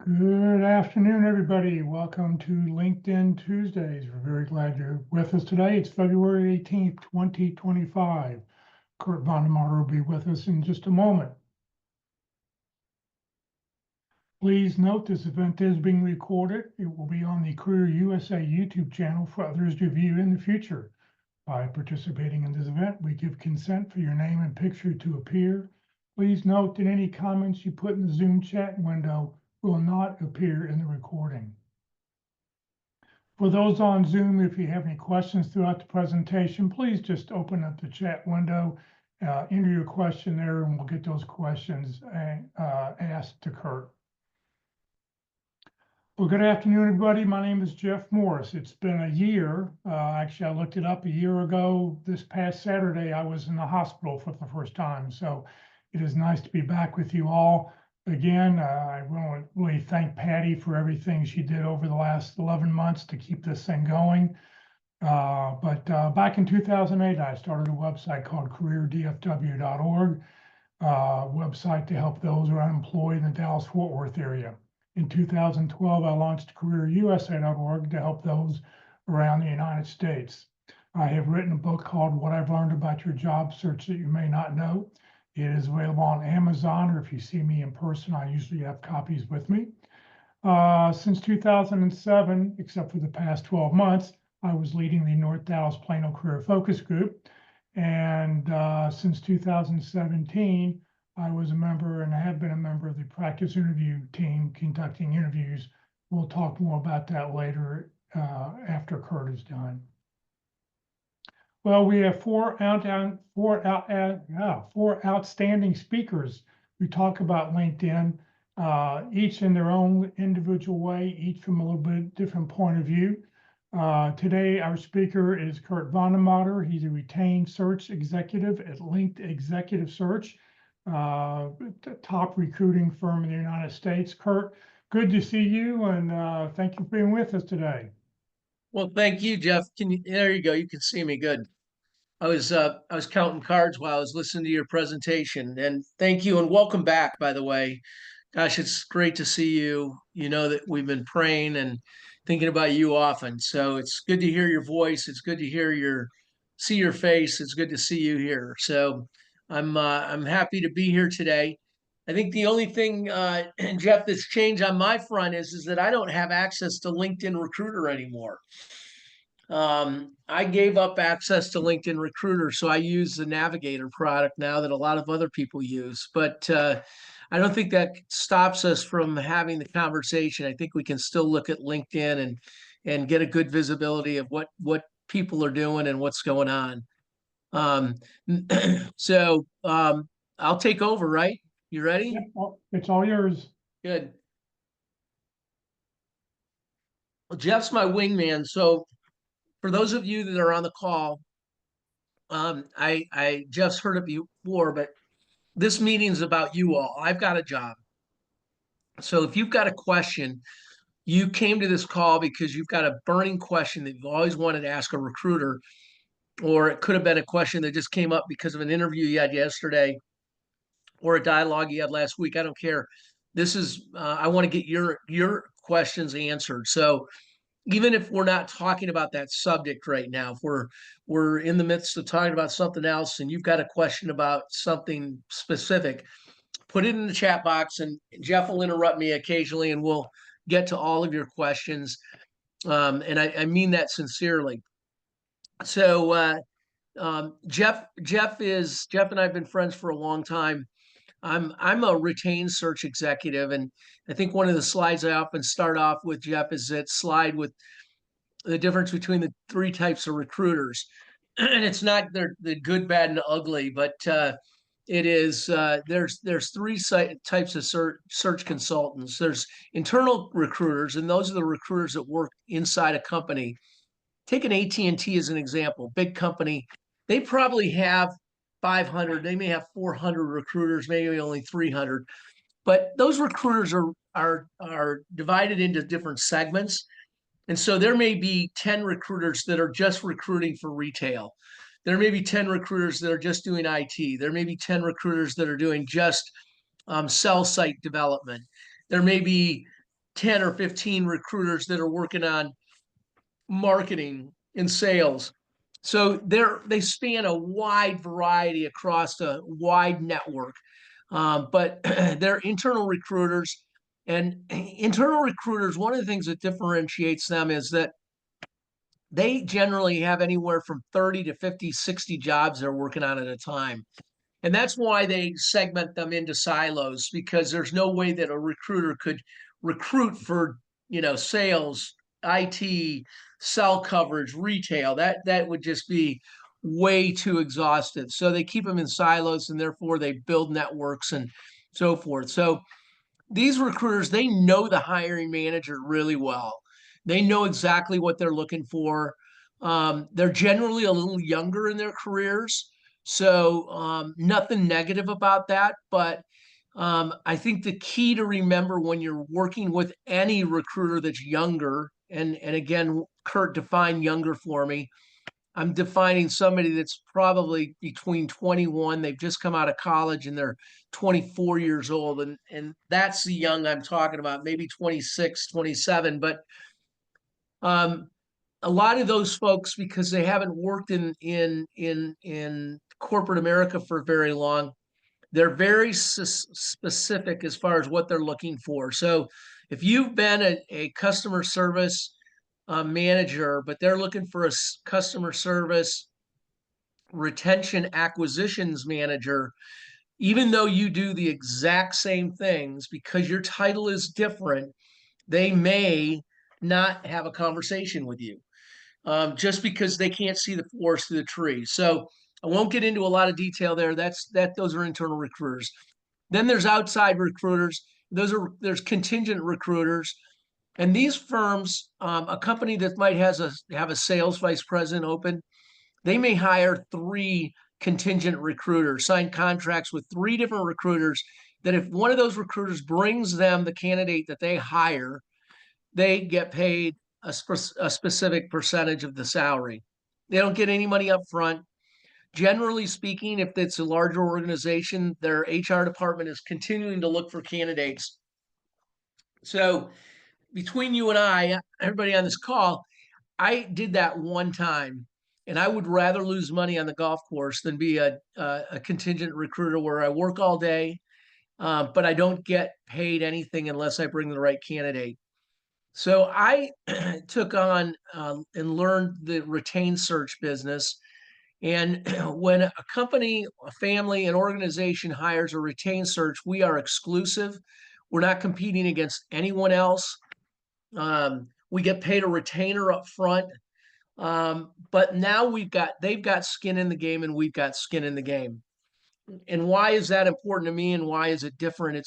Good afternoon, everybody. Welcome to LinkedIn Tuesdays. We're very glad you're with us today. It's February 18th, 2025. Kurt VandeMotter will be with us in just a moment. Please note this event is being recorded. It will be on the Career USA YouTube channel for others to view in the future. By participating in this event, we give consent for your name and picture to appear. Please note that any comments you put in the Zoom chat window will not appear in the recording. For those on Zoom, if you have any questions throughout the presentation, please just open up the chat window, enter your question there, and we'll get those questions asked to Kurt. Well, good afternoon, everybody. My name is Jeff Morris. It's been a year. Actually, I looked it up a year ago. This past Saturday, I was in the hospital for the first time. So it is nice to be back with you all. Again, I want to really thank Patty for everything she did over the last 11 months to keep this thing going. But back in 2008, I started a website called careerdfw.org, website to help those who are unemployed in the Dallas-Fort Worth area. In 2012, I launched careerusa.org to help those around the United States. I have written a book called What I've Learned About Your Job Search That You May Not Know. It is available on Amazon, or if you see me in person, I usually have copies with me. Since 2007, except for the past 12 months, I was leading the North Dallas Plano Career Focus Group. And since 2017, I was a member and have been a member of the practice interview team conducting interviews. We'll talk more about that later after Kurt is done. Well, we have four outstanding speakers who talk about LinkedIn, each in their own individual way, each from a little bit different point of view. Today, our speaker is Kurt VandeMotter. He's a retained search executive at Linked Executive Search, top recruiting firm in the United States. Kurt, good to see you, and thank you for being with us today. Well, thank you, Jeff. There you go. You can see me good. I was counting cards while I was listening to your presentation, and thank you and welcome back, by the way. Gosh, it's great to see you. You know that we've been praying and thinking about you often. So it's good to hear your voice. It's good to see your face. It's good to see you here. So I'm happy to be here today. I think the only thing, Jeff, that's changed on my front is that I don't have access to LinkedIn Recruiter anymore. I gave up access to LinkedIn Recruiter, so I use the Navigator product now that a lot of other people use. But I don't think that stops us from having the conversation. I think we can still look at LinkedIn and get a good visibility of what people are doing and what's going on. So I'll take over, right? You ready? Yeah, it's all yours. Good. Well, Jeff's my wingman, so for those of you that are on the call, I just heard of you before, but this meeting is about you all. I've got a job. So if you've got a question, you came to this call because you've got a burning question that you've always wanted to ask a recruiter, or it could have been a question that just came up because of an interview you had yesterday or a dialogue you had last week. I don't care. This is, I want to get your questions answered. So even if we're not talking about that subject right now, if we're in the midst of talking about something else and you've got a question about something specific, put it in the chat box and Jeff will interrupt me occasionally and we'll get to all of your questions. And I mean that sincerely. So Jeff and I have been friends for a long time. I'm a retained search executive, and I think one of the slides I often start off with, Jeff, is that slide with the difference between the three types of recruiters. And it's not the good, bad, and ugly, but it is there's three types of search consultants. There's internal recruiters, and those are the recruiters that work inside a company. Take an AT&T as an example, big company. They probably have 500, they may have 400 recruiters, maybe only 300. But those recruiters are divided into different segments. And so there may be 10 recruiters that are just recruiting for retail. There may be 10 recruiters that are just doing IT. There may be 10 recruiters that are doing just cell site development. There may be 10 or 15 recruiters that are working on marketing and sales. So they span a wide variety across a wide network. But they're internal recruiters, and internal recruiters, one of the things that differentiates them is that they generally have anywhere from 30 to 50, 60 jobs they're working on at a time. And that's why they segment them into silos, because there's no way that a recruiter could recruit for, sales, IT, cell coverage, retail. That would just be way too exhaustive. So they keep them in silos, and therefore they build networks and so forth. So these recruiters, they know the hiring manager really well. They know exactly what they're looking for. They're generally a little younger in their careers, so nothing negative about that. But I think the key to remember when you're working with any recruiter that's younger, and again, Kurt, define younger for me. I'm defining somebody that's probably between 21, they've just come out of college, and they're 24 years old. And that's the young I'm talking about, maybe 26, 27. But um, a lot of those folks, because they haven't worked in corporate America for very long, they're very specific as far as what they're looking for. So if you've been a customer service manager, but they're looking for a customer service retention acquisitions manager, even though you do the exact same things, because your title is different, they may not have a conversation with you, just because they can't see the forest through the trees. So I won't get into a lot of detail there. Those are internal recruiters. Then there's outside recruiters. There's contingent recruiters. And these firms, a company that might have a sales vice president open, they may hire 3 contingent recruiters, sign contracts with 3 different recruiters, that if one of those recruiters brings them the candidate that they hire, they get paid a specific percentage of the salary. They don't get any money up front. Generally speaking, if it's a larger organization, their HR department is continuing to look for candidates. So between you and I, everybody on this call, I did that one time, and I would rather lose money on the golf course than be a contingent recruiter where I work all day, but I don't get paid anything unless I bring the right candidate. So I took on and learned the retained search business. And when a company, a family, an organization hires a retained search, we are exclusive. We're not competing against anyone else. We get paid a retainer up front. But now they've got skin in the game, and we've got skin in the game. And why is that important to me, and why is it different?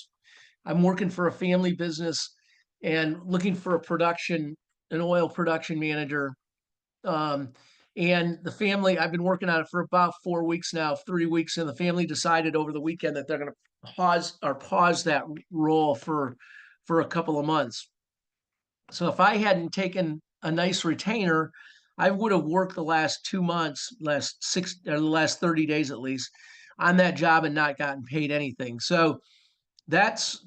I'm working for a family business and looking for an oil production manager. And the family, I've been working on it for about 4 weeks now, 3 weeks, and the family decided over the weekend that they're going to pause that role for a couple of months. So if I hadn't taken a nice retainer, I would have worked the last 2 months, the last 30 days at least, on that job and not gotten paid anything. So that's,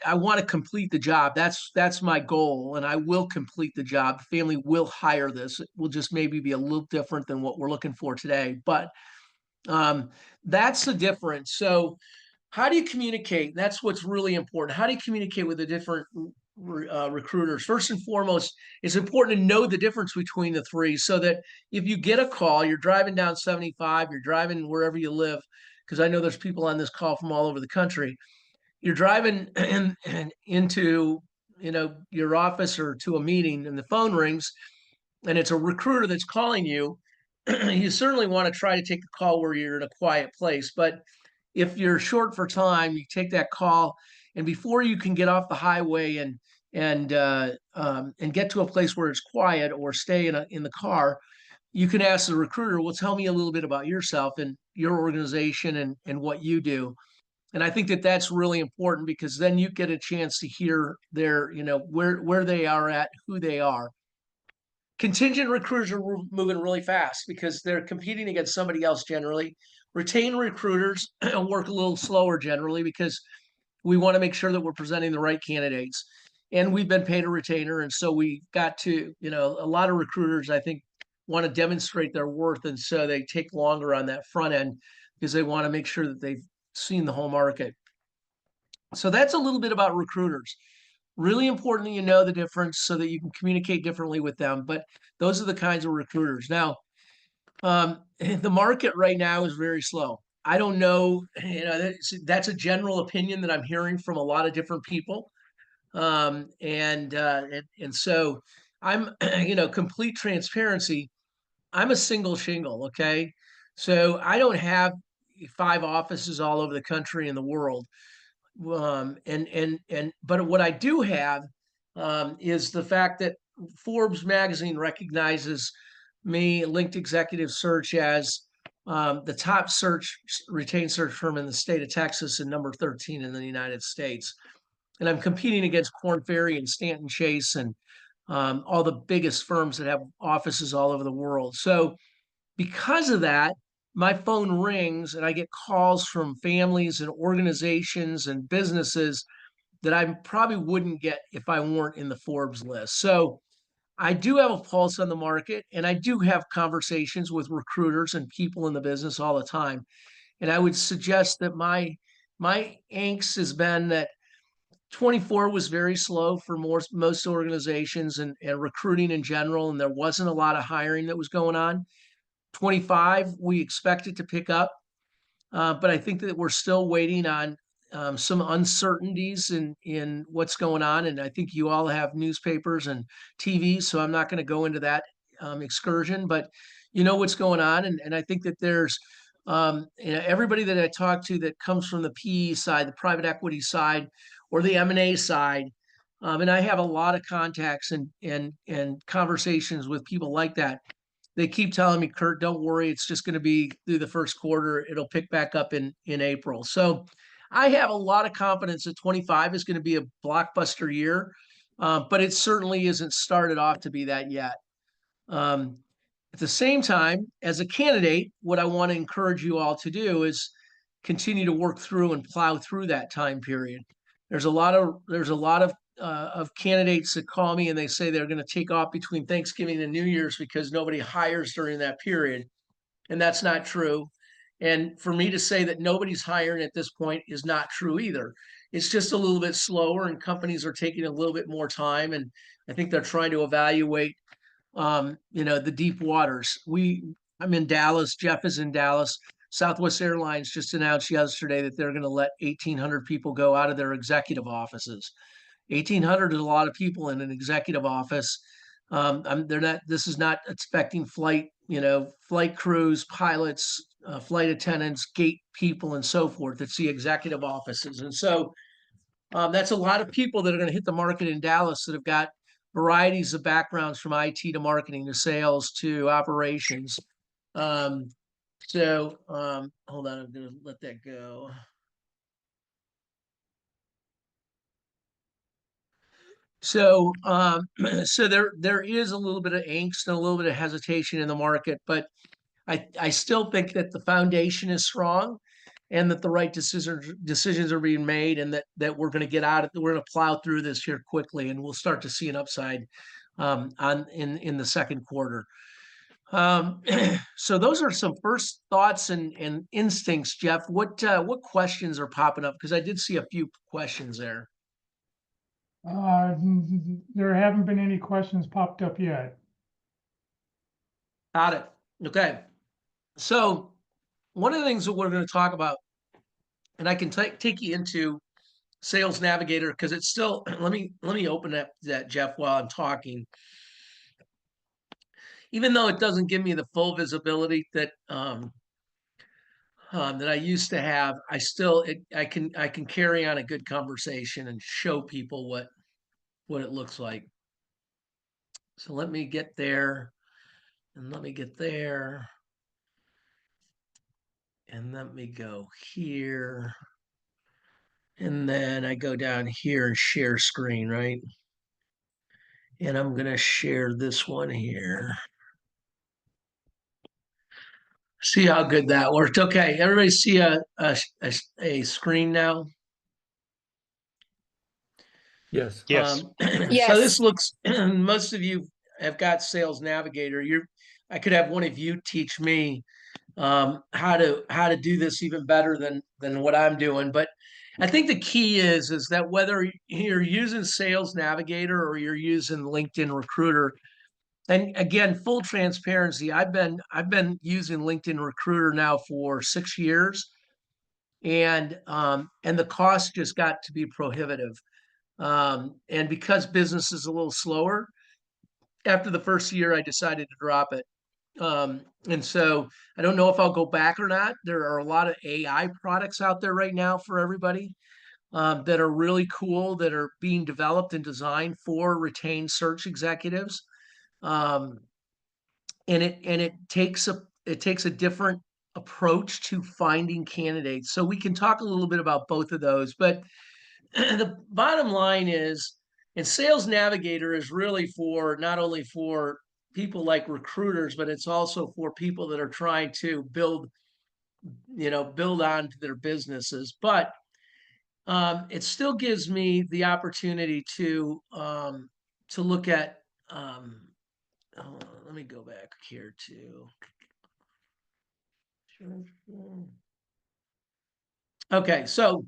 I want to complete the job. That's my goal, and I will complete the job. The family will hire this. It will just maybe be a little different than what we're looking for today, but that's the difference. So how do you communicate? That's what's really important. How do you communicate with the different recruiters? First and foremost, it's important to know the difference between the 3, so that if you get a call, you're driving down 75, you're driving wherever you live, because I know there's people on this call from all over the country. You're driving into your office or to a meeting, and the phone rings, and it's a recruiter that's calling you. You certainly want to try to take a call where you're in a quiet place, but if you're short for time, you take that call, and before you can get off the highway and get to a place where it's quiet, or stay in the car, you can ask the recruiter, well, tell me a little bit about yourself and your organization and what you do. And I think that that's really important, because then you get a chance to hear their, where they are at, who they are. Contingent recruiters are moving really fast because they're competing against somebody else generally. Retained recruiters work a little slower generally, because we want to make sure that we're presenting the right candidates. and we've been paid a retainer. And so we got to, you know, a lot of recruiters, I think, want to demonstrate their worth. And so they take longer on that front end because they want to make sure that they've seen the whole market. So that's a little bit about recruiters. Really important that you know the difference so that you can communicate differently with them. But those are the kinds of recruiters. Now, the market right now is very slow. I don't know, you know, that's a general opinion that I'm hearing from a lot of different people. And so I'm, you know, complete transparency. I'm a single shingle, okay? So I don't have 5 offices all over the country and the world. But what I do have is the fact that Forbes magazine recognizes me, Linked Executive Search, as the top retained search firm in the state of Texas and number 13 in the United States. And I'm competing against Korn Ferry and Stanton Chase and all the biggest firms that have offices all over the world. So because of that, my phone rings and I get calls from families and organizations and businesses that I probably wouldn't get if I weren't in the Forbes list. So I do have a pulse on the market, and I do have conversations with recruiters and people in the business all the time. And I would suggest that my angst has been that 24 was very slow for most organizations and recruiting in general, and there wasn't a lot of hiring that was going on. 25, we expect it to pick up, but I think that we're still waiting on some uncertainties in what's going on. And I think you all have newspapers and TV, so I'm not going to go into that excursion, but you know what's going on. And I think that there's you know, everybody that I talk to that comes from the PE side, the private equity side, or the M&A side, and I have a lot of contacts and conversations with people like that. They keep telling me, Kurt, don't worry, it's just going to be through the first quarter. It'll pick back up in April. So I have a lot of confidence that 25 is going to be a blockbuster year, but it certainly isn't started off to be that yet. Um, at the same time, as a candidate, what I want to encourage you all to do is continue to work through and plow through that time period. There's a lot of candidates that call me and they say they're going to take off between Thanksgiving and New Year's because nobody hires during that period, and that's not true. And for me to say that nobody's hiring at this point is not true either. It's just a little bit slower, and companies are taking a little bit more time. And I think they're trying to evaluate you know, the deep waters. I'm in Dallas. Jeff is in Dallas. Southwest Airlines just announced yesterday that they're going to let 1,800 people go out of their executive offices. 1,800 is a lot of people in an executive office. They're not. This is not expecting flight, you know, flight crews, pilots, flight attendants, gate people, and so forth. It's the executive offices, and so that's a lot of people that are going to hit the market in Dallas that have got varieties of backgrounds from IT to marketing to sales to operations. Hold on, I'm going to let that go. So, so there is a little bit of angst and a little bit of hesitation in the market, but I still think that the foundation is strong, and that the right decisions are being made, and that we're going to get out of we're going to plow through this here quickly, and we'll start to see an upside in the second quarter. So those are some first thoughts and instincts, Jeff. What questions are popping up? Because I did see a few questions there. There haven't been any questions popped up yet. Got it. Okay. So one of the things that we're going to talk about, and I can take you into Sales Navigator because it's still. Let me open up that, Jeff, while I'm talking. Even though it doesn't give me the full visibility that that I used to have, I can carry on a good conversation and show people what it looks like. So let me get there, and let me get there, and let me go here, and then I go down here and share screen, right? And I'm gonna share this one here. See how good that worked. Okay, everybody see a screen now? Yes. Yes. So Yes. this looks, most of you have got Sales Navigator. I could have one of you teach me how to do this even better than what I'm doing. But I think the key is that whether you're using Sales Navigator or you're using LinkedIn Recruiter, and again, full transparency, I've been using LinkedIn Recruiter now for 6 years, and the cost just got to be prohibitive. And because business is a little slower, after the first year, I decided to drop it. And so I don't know if I'll go back or not. There are a lot of AI products out there right now for everybody that are really cool, that are being developed and designed for retained search executives. Um, and it takes a different approach to finding candidates. So we can talk a little bit about both of those, but the bottom line is, and Sales Navigator is really for not only for people like recruiters, but it's also for people that are trying to build on to their businesses. But it still gives me the opportunity to look at. Hold on, let me go back here to. Okay, so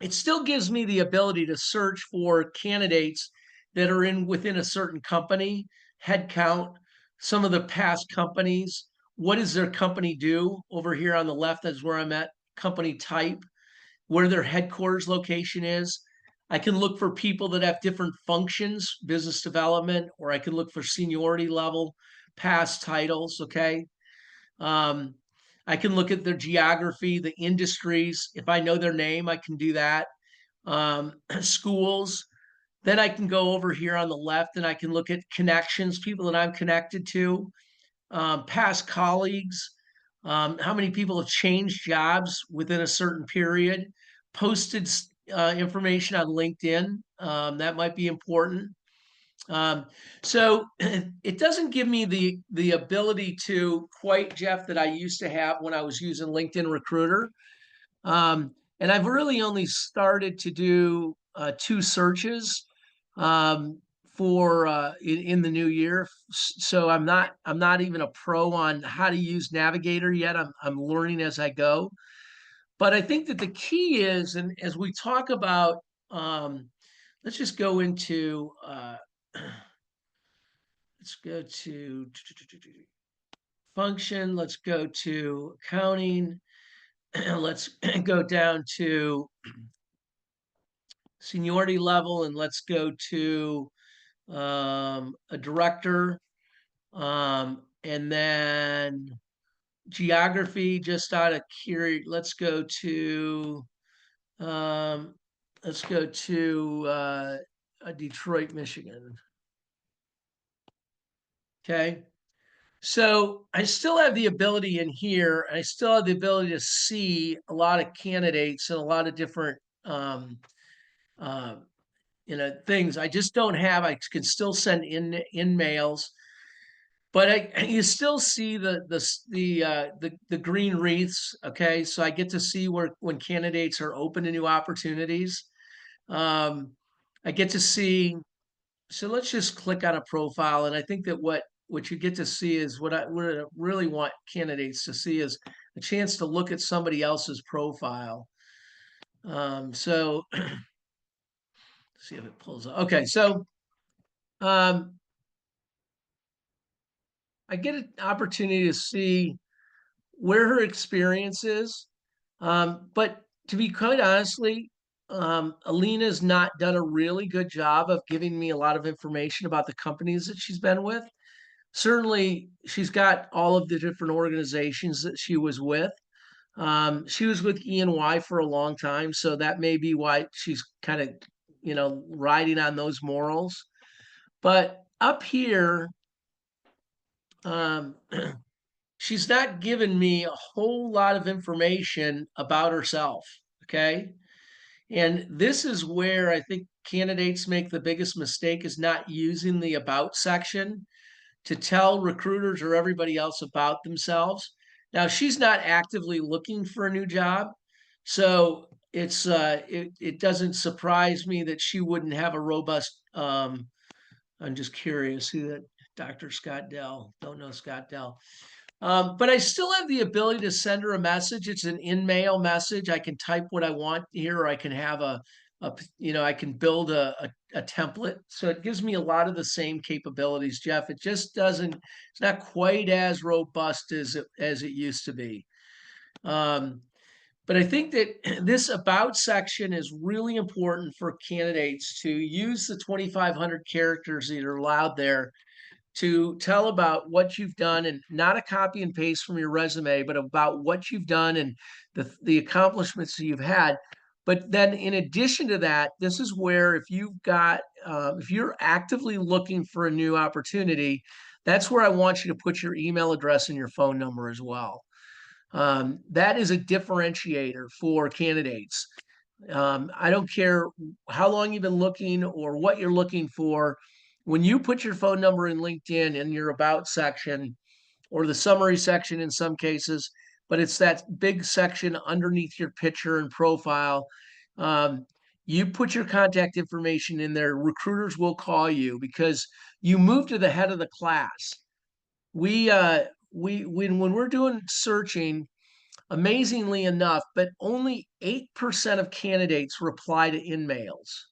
it still gives me the ability to search for candidates that are within a certain company, headcount, some of the past companies. What does their company do? Over here on the left is where I'm at, company type, where their headquarters location is. I can look for people that have different functions, business development, or I can look for seniority level, past titles, okay? I can look at their geography, the industries. If I know their name, I can do that. Schools. Then I can go over here on the left and I can look at connections, people that I'm connected to, past colleagues, how many people have changed jobs within a certain period, posted information on LinkedIn. That might be important. So it doesn't give me the ability to quite, Jeff, that I used to have when I was using LinkedIn Recruiter. And I've really only started to do 2 searches for in the new year. So I'm not even a pro on how to use Navigator yet. I'm learning as I go. But I think that the key is, and as we talk about, let's just go into. Let's go to function. Let's go to accounting. Let's go down to seniority level, and let's go to a director, and then geography. Just out of curiosity, let's go to Detroit, Michigan. Okay. So I still have the ability in here, and I still have the ability to see a lot of candidates and a lot of different things. I just don't have. I can still send in mails, but you still see the green wreaths. Okay, so I get to see when candidates are open to new opportunities. I get to see. So let's just click on a profile, and I think that what you get to see is what I really want candidates to see is a chance to look at somebody else's profile. So see if it pulls up. Okay, so I get an opportunity to see where her experience is. But to be quite honestly, Alina's not done a really good job of giving me a lot of information about the companies that she's been with. Certainly, she's got all of the different organizations that she was with. She was with E&Y for a long time, so that may be why she's kind of, riding on those morals. But up here, she's not given me a whole lot of information about herself. Okay. And this is where I think candidates make the biggest mistake, is not using the about section to tell recruiters or everybody else about themselves. Now, she's not actively looking for a new job. So it doesn't surprise me that she wouldn't have a robust, I'm just curious who that, Dr. Scott Dell, don't know Scott Dell. But I still have the ability to send her a message. It's an in-mail message. I can type what I want here, or I can have I can build a template. So it gives me a lot of the same capabilities, Jeff. It just doesn't, it's not quite as robust as it used to be. But I think that this about section is really important for candidates to use the 2,500 characters that are allowed there to tell about what you've done, and not a copy and paste from your resume, but about what you've done and the accomplishments that you've had. But then in addition to that, this is where if you're actively looking for a new opportunity, that's where I want you to put your email address and your phone number as well. That is a differentiator for candidates. I don't care how long you've been looking or what you're looking for. When you put your phone number in LinkedIn in your about section or the summary section in some cases, but it's that big section underneath your picture and profile. You put your contact information in there, recruiters will call you because you move to the head of the class. When we're doing searching, amazingly enough, but only 8% of candidates reply to in-mails.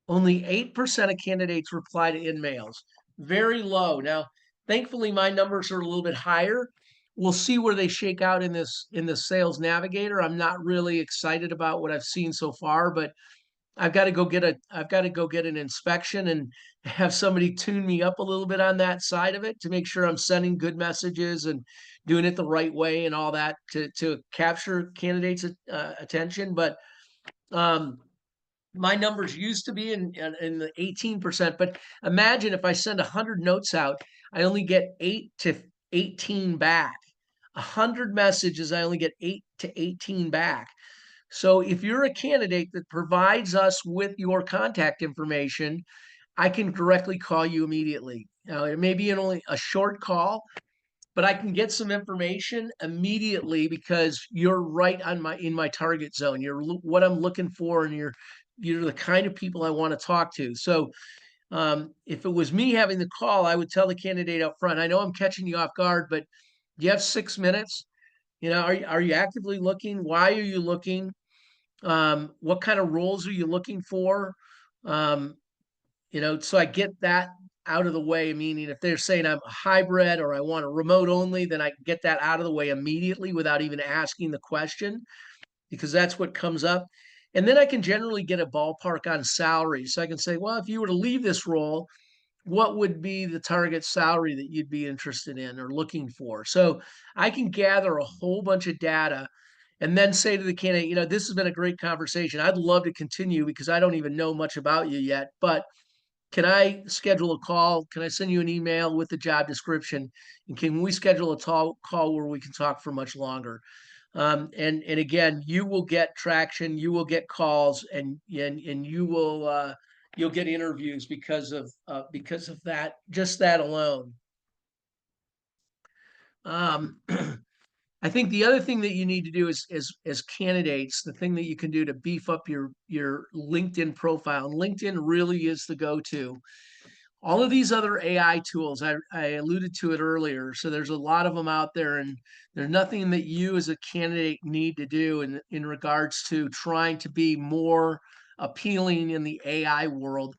Only 8% of candidates reply to in-mails. Very low. Now, thankfully, my numbers are a little bit higher. We'll see where they shake out in the Sales Navigator. I'm not really excited about what I've seen so far, but I've got to go get an inspection and have somebody tune me up a little bit on that side of it to make sure I'm sending good messages and doing it the right way and all that to capture candidates' attention. But my numbers used to be in the 18%. But imagine if I send 100 notes out, I only get 8 to 18 back. 100 messages, I only get 8 to 18 back. So if you're a candidate that provides us with your contact information, I can directly call you immediately. Now, it may be only a short call, but I can get some information immediately because you're right in my target zone. You're what I'm looking for, and you're the kind of people I want to talk to. So if it was me having the call, I would tell the candidate up front, I know I'm catching you off guard, but do you have 6 minutes? Are you actively looking? Why are you looking? What kind of roles are you looking for? So I get that out of the way, meaning if they're saying I'm a hybrid or I want a remote only, then I can get that out of the way immediately without even asking the question, because that's what comes up. And then I can generally get a ballpark on salary. So I can say, well, if you were to leave this role, what would be the target salary that you'd be interested in or looking for? So I can gather a whole bunch of data and then say to the candidate, this has been a great conversation. I'd love to continue because I don't even know much about you yet, but can I schedule a call? Can I send you an email with the job description? And can we schedule a call where we can talk for much longer? And again, you will get traction, you will get calls, and you'll get interviews because of that, just that alone. I think the other thing that you need to do is as candidates, the thing that you can do to beef up your LinkedIn profile. And LinkedIn really is the go-to. All of these other AI tools, I alluded to it earlier. So there's a lot of them out there, and there's nothing that you as a candidate need to do in regards to trying to be more appealing in the AI world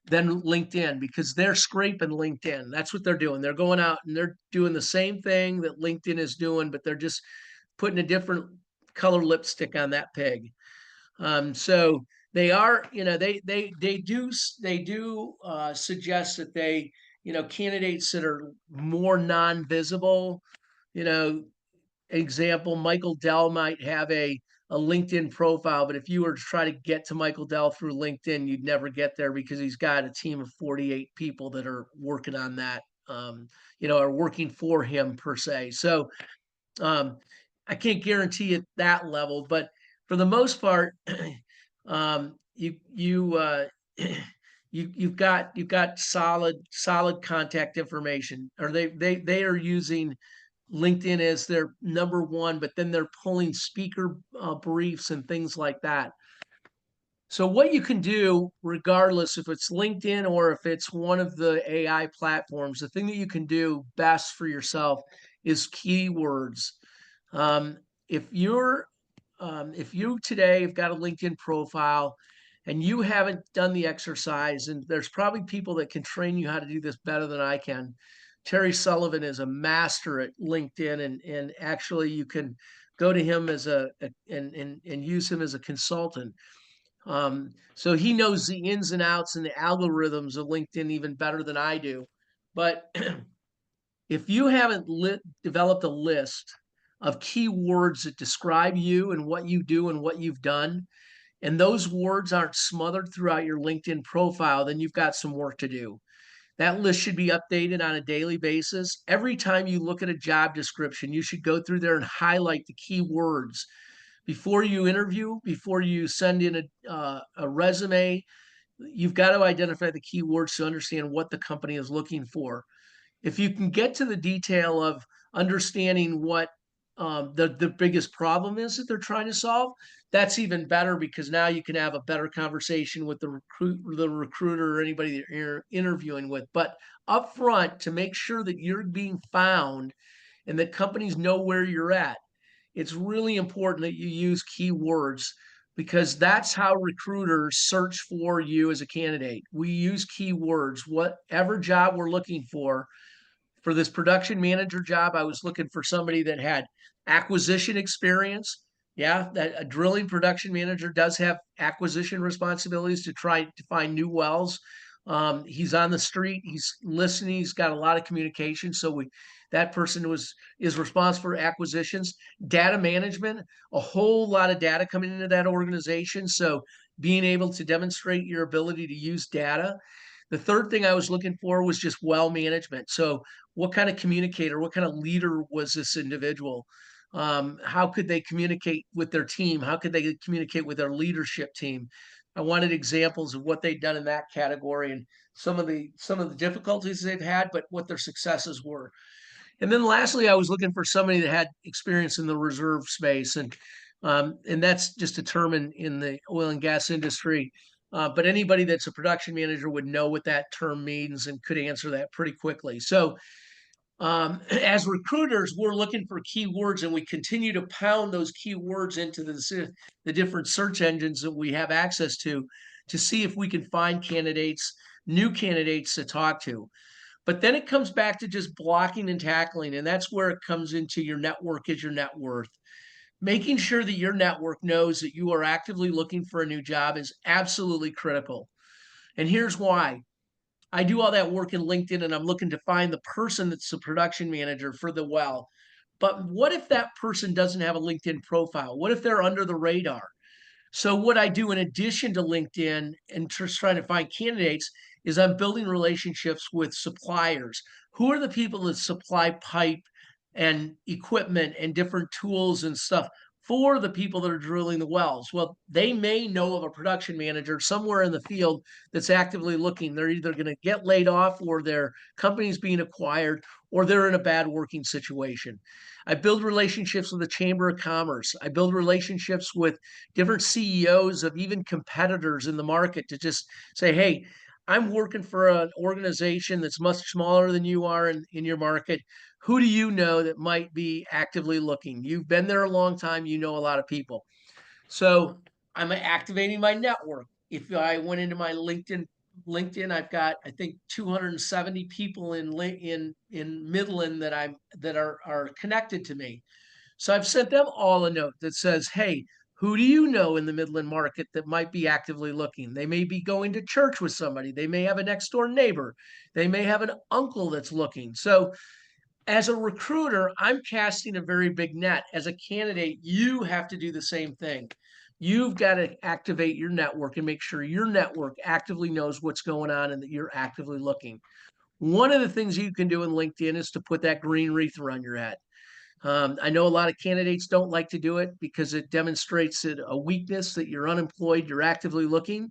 than LinkedIn, because they're scraping LinkedIn. That's what they're doing. They're going out and they're doing the same thing that LinkedIn is doing, but they're just putting a different color lipstick on that pig. So they are, they do suggest that candidates that are more non-visible, example, Michael Dell might have a LinkedIn profile, but if you were to try to get to Michael Dell through LinkedIn, you'd never get there because he's got a team of 48 people that are working on that, are working for him per se. So I can't guarantee at that level, but for the most part, you've got solid contact information, or they are using LinkedIn as their number one, but then they're pulling speaker briefs and things like that. So what you can do, regardless if it's LinkedIn or if it's one of the AI platforms, the thing that you can do best for yourself is keywords. Um, if you're if you today have got a LinkedIn profile and you haven't done the exercise, and there's probably people that can train you how to do this better than I can. Terry Sullivan is a master at LinkedIn, and actually you can go to him as and use him as a consultant. So he knows the ins and outs and the algorithms of LinkedIn even better than I do. But if you haven't developed a list of keywords that describe you and what you do and what you've done, and those words aren't smothered throughout your LinkedIn profile, then you've got some work to do. That list should be updated on a daily basis. Every time you look at a job description, you should go through there and highlight the key words. Before you interview, before you send in a resume, you've got to identify the keywords to understand what the company is looking for. If you can get to the detail of understanding what the biggest problem is that they're trying to solve, that's even better, because now you can have a better conversation with the recruiter or anybody that you're interviewing with. But up front, to make sure that you're being found and that companies know where you're at, it's really important that you use keywords, because that's how recruiters search for you as a candidate. We use keywords. Whatever job we're looking for this production manager job, I was looking for somebody that had acquisition experience. Yeah, that a drilling production manager does have acquisition responsibilities to try to find new wells. He's on the street, he's listening, he's got a lot of communication. So that person is responsible for acquisitions, data management, a whole lot of data coming into that organization. So being able to demonstrate your ability to use data. The third thing I was looking for was just well management. So what kind of communicator, what kind of leader was this individual? How could they communicate with their team? How could they communicate with their leadership team? I wanted examples of what they'd done in that category and some of the difficulties they've had, but what their successes were. And then lastly, I was looking for somebody that had experience in the reserve space, and that's just a term in the oil and gas industry. But anybody that's a production manager would know what that term means and could answer that pretty quickly. So as recruiters, we're looking for keywords, and we continue to pound those keywords into the different search engines that we have access to see if we can find candidates, new candidates to talk to. But then it comes back to just blocking and tackling, and that's where it comes into your network is your net worth. Making sure that your network knows that you are actively looking for a new job is absolutely critical. And here's why. I do all that work in LinkedIn, and I'm looking to find the person that's the production manager for the well. But what if that person doesn't have a LinkedIn profile? What if they're under the radar? So what I do in addition to LinkedIn and just trying to find candidates is I'm building relationships with suppliers. Who are the people that supply pipe and equipment and different tools and stuff for the people that are drilling the wells? Well, they may know of a production manager somewhere in the field that's actively looking. They're either going to get laid off, or their company's being acquired, or they're in a bad working situation. I build relationships with the Chamber of Commerce. I build relationships with different CEOs of even competitors in the market to just say, hey, I'm working for an organization that's much smaller than you are in your market. Who do you know that might be actively looking? You've been there a long time. You know a lot of people. So I'm activating my network. If I went into my LinkedIn, I've got, I think, 270 people in Midland that are connected to me. So I've sent them all a note that says, hey, who do you know in the Midland market that might be actively looking? They may be going to church with somebody. They may have a next door neighbor. They may have an uncle that's looking. So as a recruiter, I'm casting a very big net. As a candidate, you have to do the same thing. You've got to activate your network and make sure your network actively knows what's going on and that you're actively looking. One of the things you can do in LinkedIn is to put that green wreath around your head. I know a lot of candidates don't like to do it because it demonstrates a weakness that you're unemployed, you're actively looking.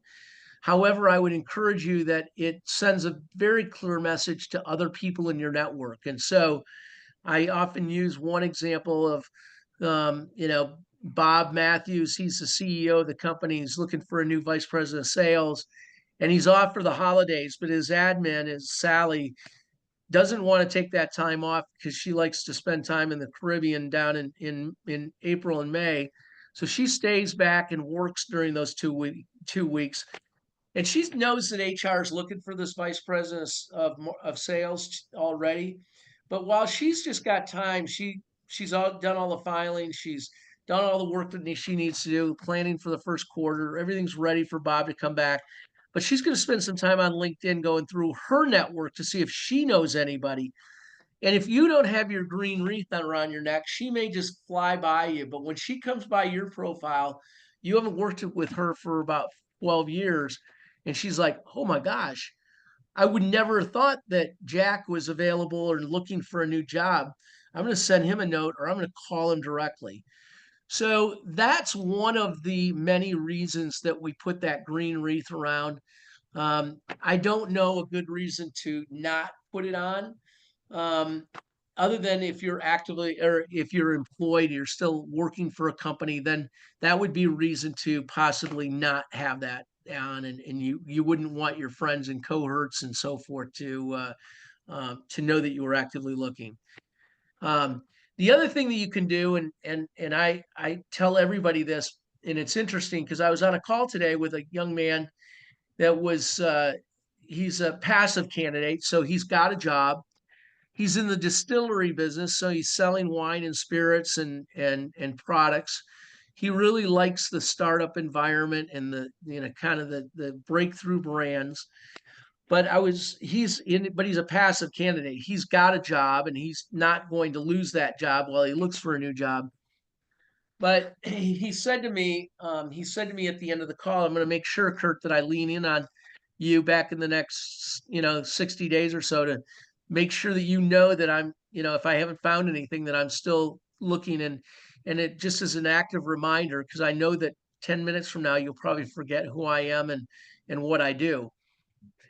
However, I would encourage you that it sends a very clear message to other people in your network. And so I often use one example of, Bob Matthews. He's the CEO of the company. He's looking for a new vice president of sales, and he's off for the holidays. But his admin is Sally, doesn't want to take that time off because she likes to spend time in the Caribbean down in April and May. So she stays back and works during those 2 weeks. And she knows that HR is looking for this vice president of sales already. But while she's just got time, she's all done all the filing. She's done all the work that she needs to do, planning for the first quarter. Everything's ready for Bob to come back. But she's going to spend some time on LinkedIn going through her network to see if she knows anybody. And if you don't have your green wreath around your neck, she may just fly by you. But when she comes by your profile, you haven't worked with her for about 12 years. And she's like, oh my gosh, I would never have thought that Jack was available or looking for a new job. I'm going to send him a note or I'm going to call him directly. So that's one of the many reasons that we put that green wreath around. I don't know a good reason to not put it on. Um, Other than if you're actively or if you're employed, you're still working for a company, then that would be a reason to possibly not have that on, and you wouldn't want your friends and cohorts and so forth to know that you were actively looking. Um, the other thing that you can do, and I tell everybody this, and it's interesting because I was on a call today with a young man that was he's a passive candidate, so he's got a job. He's in the distillery business, so he's selling wine and spirits and products. He really likes the startup environment and the kind of the breakthrough brands. But he's a passive candidate. He's got a job and he's not going to lose that job while he looks for a new job. But he said to me, at the end of the call, I'm going to make sure, Kurt, that I lean in on you back in the next, 60 days or so to make sure that that I'm, if I haven't found anything, that I'm still looking, and it just is an active reminder because I know that 10 minutes from now you'll probably forget who I am and what I do.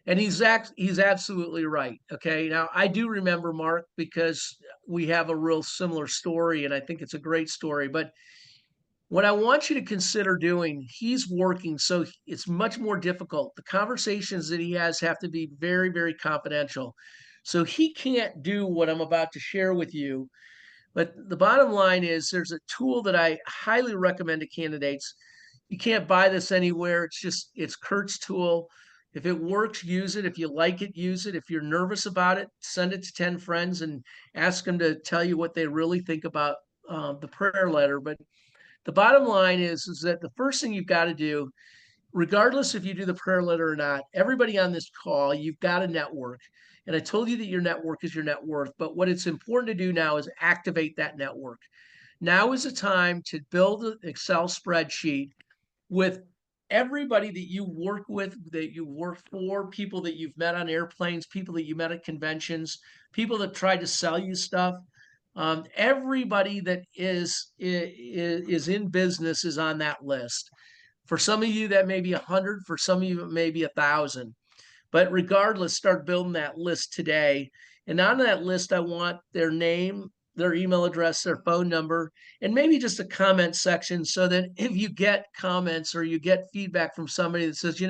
And he's absolutely right. Okay. Now I do remember Mark because we have a real similar story and I think it's a great story. But what I want you to consider doing, he's working, so it's much more difficult. The conversations that he has have to be very, very confidential. So he can't do what I'm about to share with you. But the bottom line is there's a tool that I highly recommend to candidates. You can't buy this anywhere. It's Kurt's tool. If it works, use it. If you like it, use it. If you're nervous about it, send it to 10 friends and ask them to tell you what they really think about the prayer letter. But the bottom line is that the first thing you've got to do, regardless if you do the prayer letter or not, everybody on this call, you've got a network. And I told you that your network is your net worth. But what it's important to do now is activate that network. Now is the time to build an Excel spreadsheet with everybody that you work with, that you work for, people that you've met on airplanes, people that you met at conventions, people that tried to sell you stuff. Everybody that is in business is on that list. For some of you, that may be 100. For some of you, it may be 1,000. But regardless, start building that list today. And on that list, I want their name, their email address, their phone number, and maybe just a comment section so that if you get comments or you get feedback from somebody that says,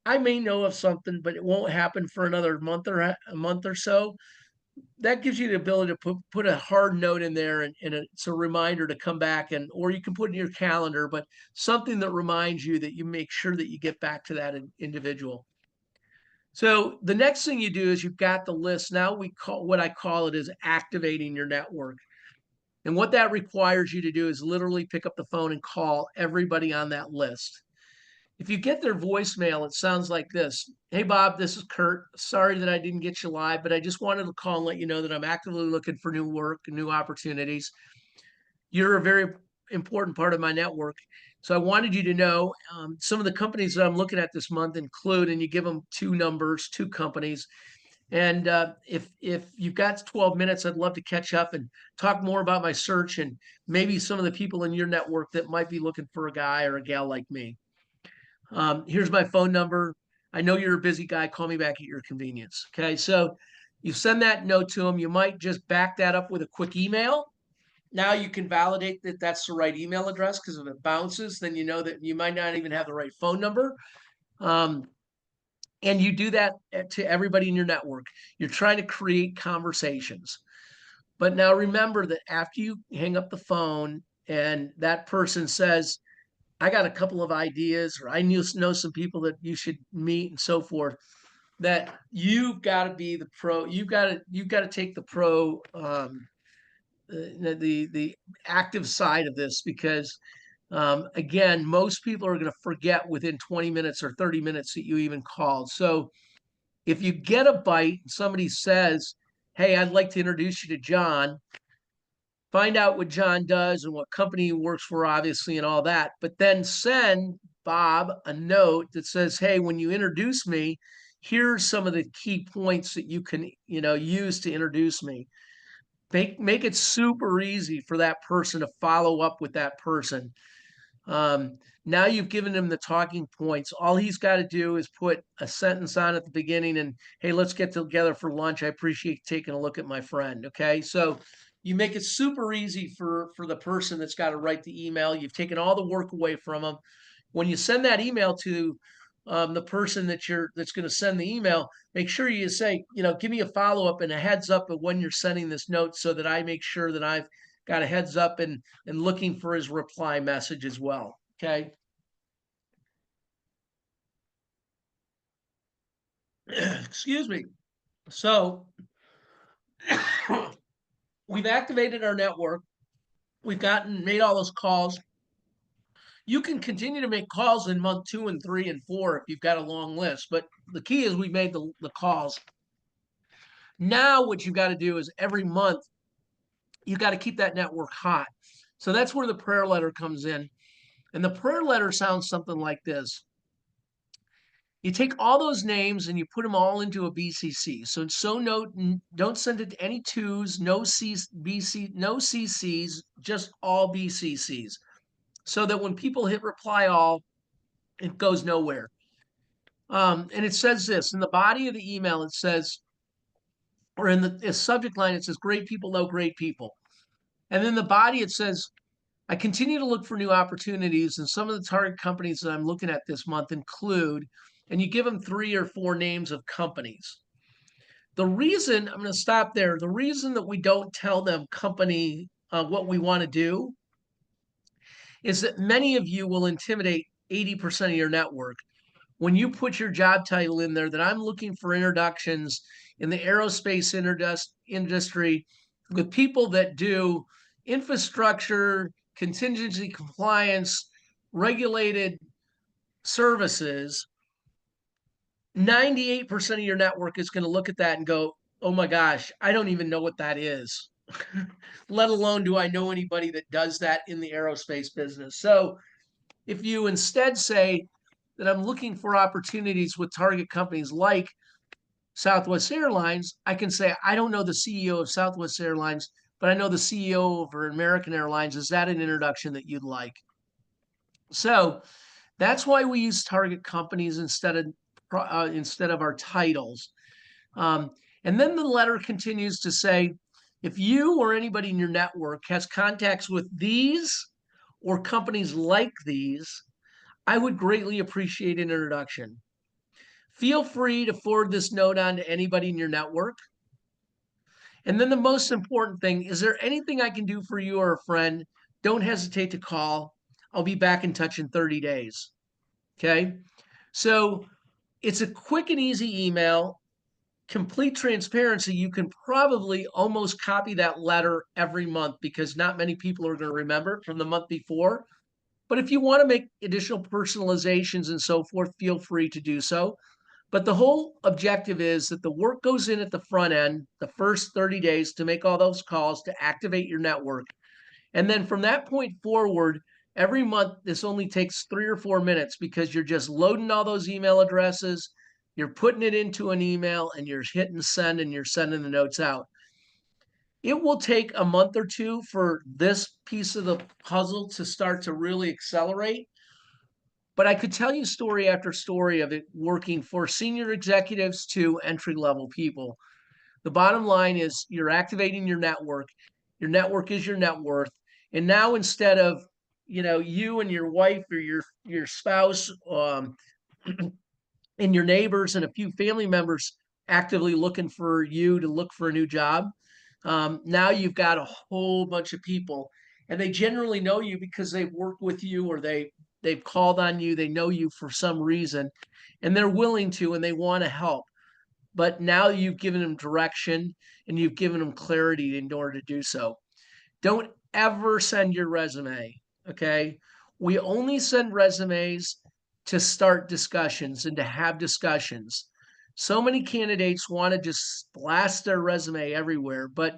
I may know of something, but it won't happen for another month or so, that gives you the ability to put a hard note in there, and it's a reminder to come back, or you can put in your calendar, but something that reminds you that you make sure that you get back to that individual. So the next thing you do is you've got the list. Now what I call it is activating your network. And what that requires you to do is literally pick up the phone and call everybody on that list. If you get their voicemail, it sounds like this. Hey, Bob, this is Kurt. Sorry that I didn't get you live, but I just wanted to call and let you know that I'm actively looking for new work and new opportunities. You're a very important part of my network. So I wanted you to know some of the companies that I'm looking at this month include, and you give them two numbers, two companies. And if you've got 12 minutes, I'd love to catch up and talk more about my search and maybe some of the people in your network that might be looking for a guy or a gal like me. Here's my phone number. I know you're a busy guy. Call me back at your convenience. Okay. So You send that note to them. You might just back that up with a quick email. Now you can validate that that's the right email address, because if it bounces, then you know that you might not even have the right phone number. And you do that to everybody in your network. You're trying to create conversations. But now remember that after you hang up the phone and that person says, I got a couple of ideas, or I know some people that you should meet and so forth, that you've got to be the pro. You've got to take the pro, the active side of this, because again, most people are going to forget within 20 minutes or 30 minutes that you even called. So if you get a bite and somebody says, hey, I'd like to introduce you to John, find out what John does and what company he works for, obviously, and all that, but then send Bob a note that says, hey, when you introduce me, here's some of the key points that you can, use to introduce me. Make it super easy for that person to follow up with that person. Now you've given him the talking points. All he's got to do is put a sentence on at the beginning and, hey, let's get together for lunch. I appreciate taking a look at my friend. Okay. So you make it super easy for the person that's got to write the email. You've taken all the work away from them. When you send that email to the person that's going to send the email, make sure you say, give me a follow-up and a heads up of when you're sending this note, so that I make sure that I've got a heads up and looking for his reply message as well. Okay. Excuse me. So we've activated our network. We've made all those calls. You can continue to make calls in month 2 and 3 and 4 if you've got a long list, but the key is we made the calls. Now what you've got to do is every month you got to keep that network hot. So that's where the prayer letter comes in. And the prayer letter sounds something like this. You take all those names and you put them all into a BCC. So note, don't send it to any twos, no CCs, just all BCCs. So that when people hit reply all, it goes nowhere. And it says this in the body of the email. It says, or in the subject line, it says, great people know great people. And then the body, it says, I continue to look for new opportunities, and some of the target companies that I'm looking at this month include, and you give them 3 or 4 names of companies. The reason, I'm going to stop there, the reason that we don't tell them company what we want to do is that many of you will intimidate 80% of your network. When you put your job title in there that I'm looking for introductions in the aerospace industry with people that do infrastructure, contingency compliance, regulated services, 98% of your network is going to look at that and go, oh my gosh, I don't even know what that is. Let alone do I know anybody that does that in the aerospace business. So if you instead say that I'm looking for opportunities with target companies like Southwest Airlines, I can say, I don't know the CEO of Southwest Airlines, but I know the CEO of American Airlines. Is that an introduction that you'd like? So that's why we use target companies instead of our titles. And then the letter continues to say, if you or anybody in your network has contacts with these or companies like these, I would greatly appreciate an introduction. Feel free to forward this note on to anybody in your network. And then the most important thing, is there anything I can do for you or a friend? Don't hesitate to call. I'll be back in touch in 30 days. Okay. So it's a quick and easy email, complete transparency. You can probably almost copy that letter every month, because not many people are going to remember it from the month before. But if you want to make additional personalizations and so forth, feel free to do so. But the whole objective is that the work goes in at the front end, the first 30 days, to make all those calls to activate your network. And then from that point forward, every month, this only takes 3 or 4 minutes, because you're just loading all those email addresses, you're putting it into an email, and you're hitting send, and you're sending the notes out. It will take a month or 2 for this piece of the puzzle to start to really accelerate. But I could tell you story after story of it working for senior executives to entry-level people. The bottom line is you're activating your network. Your network is your net worth. And now instead of, you and your wife or your spouse, and your neighbors and a few family members actively looking for you to look for a new job, now you've got a whole bunch of people, and they generally know you because they've worked with you, or they've called on you. They know you for some reason, and they're willing to, and they want to help. But now you've given them direction and you've given them clarity in order to do so. Don't ever send your resume. Okay. We only send resumes to start discussions and to have discussions. So many candidates want to just blast their resume everywhere, but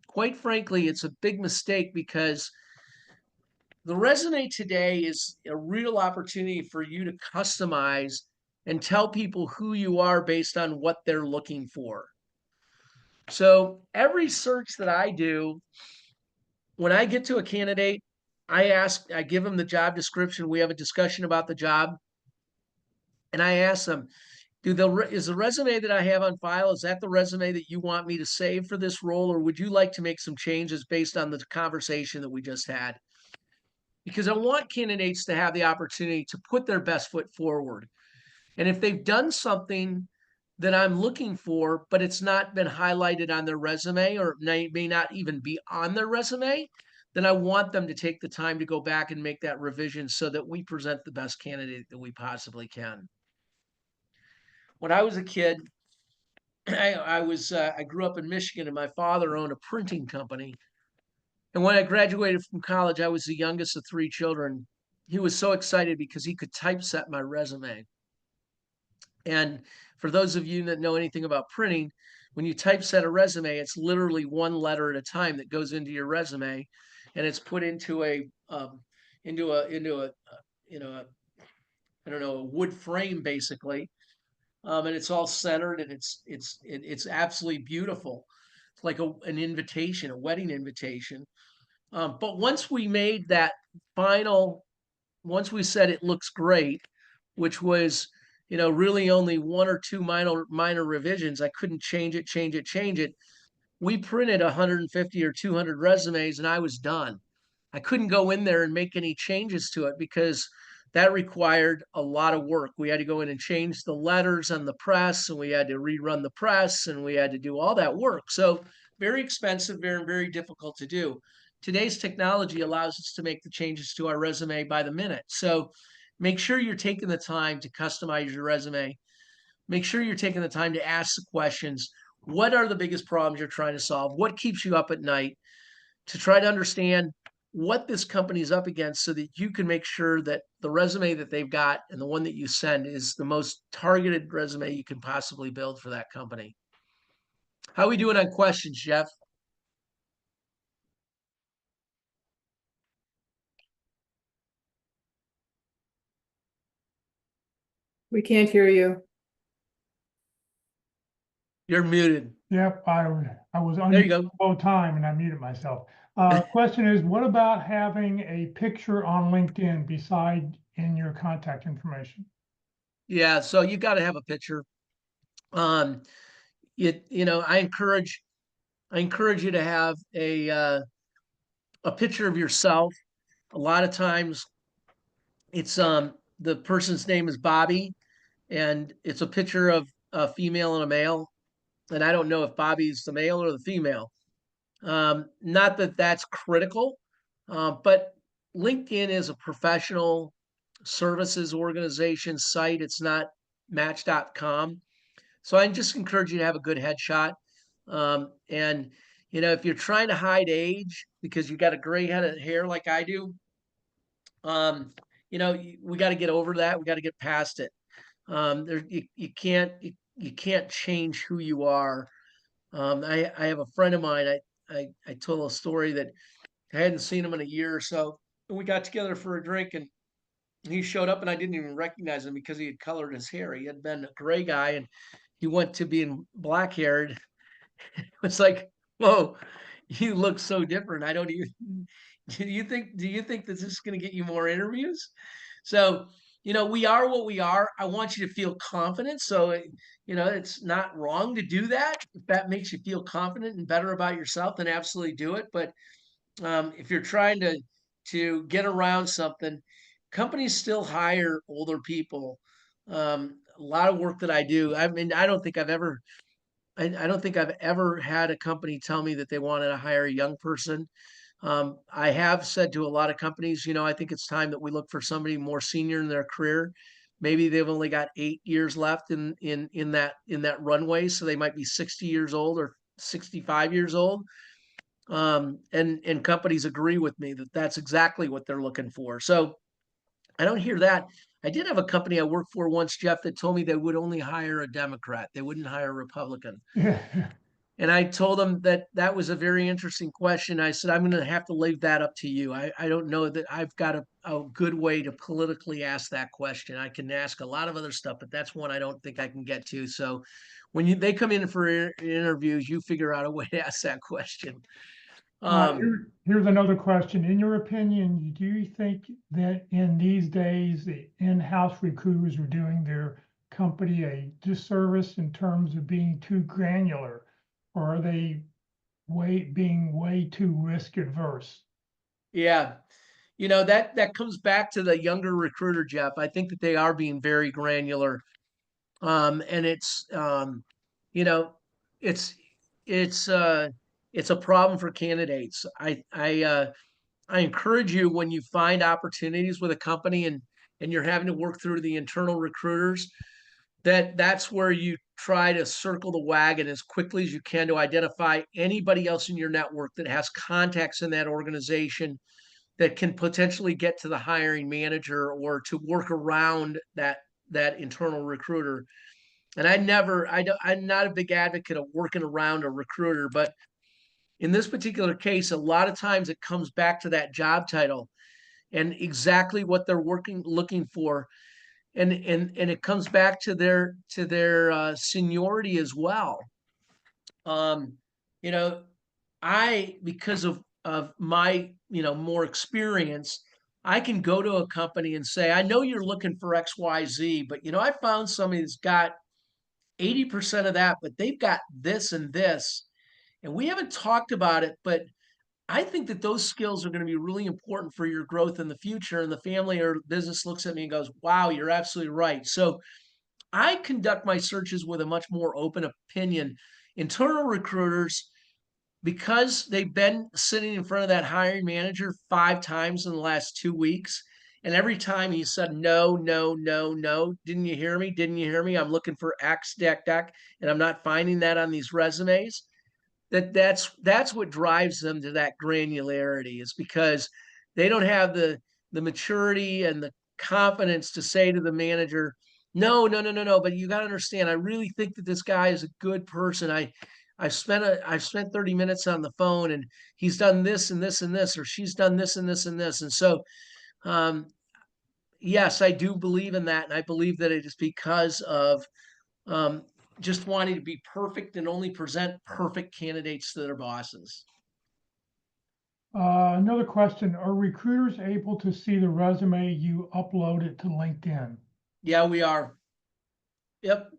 quite frankly, it's a big mistake, because the resume today is a real opportunity for you to customize and tell people who you are based on what they're looking for. So every search that I do, when I get to a candidate, I give them the job description. We have a discussion about the job, and I ask them, is the resume that I have on file, is that the resume that you want me to save for this role, or would you like to make some changes based on the conversation that we just had? Because I want candidates to have the opportunity to put their best foot forward. And if they've done something that I'm looking for, but it's not been highlighted on their resume, or may not even be on their resume, then I want them to take the time to go back and make that revision so that we present the best candidate that we possibly can. When I was a kid, I grew up in Michigan, and my father owned a printing company. And when I graduated from college, I was the youngest of three children. He was so excited because he could typeset my resume. And for those of you that know anything about printing, when you typeset a resume, it's literally one letter at a time that goes into your resume, and it's put into a I don't know, a wood frame basically, and it's all centered, and it's absolutely beautiful. It's like an invitation, a wedding invitation. But once we made that final, once we said it looks great, which was, really only one or two minor revisions. I couldn't change it. We printed 150 or 200 resumes, and I was done. I couldn't go in there and make any changes to it because that required a lot of work. We had to go in and change the letters on the press, and we had to rerun the press, and we had to do all that work. So very expensive, very, very difficult to do. Today's technology allows us to make the changes to our resume by the minute. So make sure you're taking the time to customize your resume. Make sure you're taking the time to ask the questions. What are the biggest problems you're trying to solve? What keeps you up at night? To try to understand what this company is up against so that you can make sure that the resume that they've got and the one that you send is the most targeted resume you can possibly build for that company. How are we doing on questions, Jeff? We can't hear you. You're muted. Yep, I was There on you go. the whole time and I muted myself. Question is, what about having a picture on LinkedIn beside in your contact information? Yeah, so you got to have a picture. I encourage you to have a picture of yourself. A lot of times it's the person's name is Bobby, and it's a picture of a female and a male. And I don't know if Bobby's the male or the female. Not that that's critical, but LinkedIn is a professional services organization site. It's not match.com. So I just encourage you to have a good headshot. And, if you're trying to hide age because you got a gray head of hair like I do, we got to get over that. We got to get past it. You can't change who you are. I have a friend of mine. I told a story that I hadn't seen him in a year or so, and we got together for a drink, and he showed up, and I didn't even recognize him because he had colored his hair. He had been a gray guy, and he went to being black haired. It's like, whoa, you look so different. I don't even. Do you think that this is going to get you more interviews? So we are what we are. I want you to feel confident. So, it's not wrong to do that. If that makes you feel confident and better about yourself, then absolutely do it. But if you're trying to get around something, companies still hire older people. A lot of work that I do. I mean, I don't think I've ever had a company tell me that they wanted to hire a young person. I have said to a lot of companies, I think it's time that we look for somebody more senior in their career. Maybe they've only got 8 years left in that runway, so they might be 60 years old or 65 years old. And companies agree with me that that's exactly what they're looking for. So I don't hear that. I did have a company I worked for once, Jeff, that told me they would only hire a Democrat. They wouldn't hire a Republican. Yeah. And I told them that that was a very interesting question. I said, I'm going to have to leave that up to you. I don't know that I've got a good way to politically ask that question. I can ask a lot of other stuff, but that's one I don't think I can get to. So when they come in for interviews, you figure out a way to ask that question. Here's another question. In your opinion, do you think that in these days, the in-house recruiters are doing their company a disservice in terms of being too granular? Or are they being way too risk adverse? Yeah. That comes back to the younger recruiter, Jeff. I think that they are being very granular. And you know, it's it's it's a problem for candidates. I encourage you, when you find opportunities with a company and you're having to work through the internal recruiters, that's where you try to circle the wagon as quickly as you can to identify anybody else in your network that has contacts in that organization that can potentially get to the hiring manager or to work around that internal recruiter. And I'm not a big advocate of working around a recruiter, but in this particular case, a lot of times it comes back to that job title and exactly what they're looking for. And it comes back to their seniority as well. Um, you know, because of my, more experience, I can go to a company and say, I know you're looking for XYZ, but I found somebody that's got 80% of that, but they've got this and this. And we haven't talked about it, but I think that those skills are going to be really important for your growth in the future. And the family or business looks at me and goes, wow, you're absolutely right. So I conduct my searches with a much more open opinion. Internal recruiters, because they've been sitting in front of that hiring manager 5 times in the last 2 weeks, and every time he said, no, no, no, no, didn't you hear me? Didn't you hear me? I'm looking for X, deck, deck, and I'm not finding that on these resumes. That's what drives them to that granularity, is because they don't have the maturity and the confidence to say to the manager, no, no, no, no, no, but you got to understand, I really think that this guy is a good person. I've spent 30 minutes on the phone, and he's done this and this and this, or she's done this and this and this. And so um, yes, I do believe in that, and I believe that it is because of um, just wanting to be perfect and only present perfect candidates to their bosses. Another question, are recruiters able to see the resume you uploaded to LinkedIn? Yeah, we are. Yep.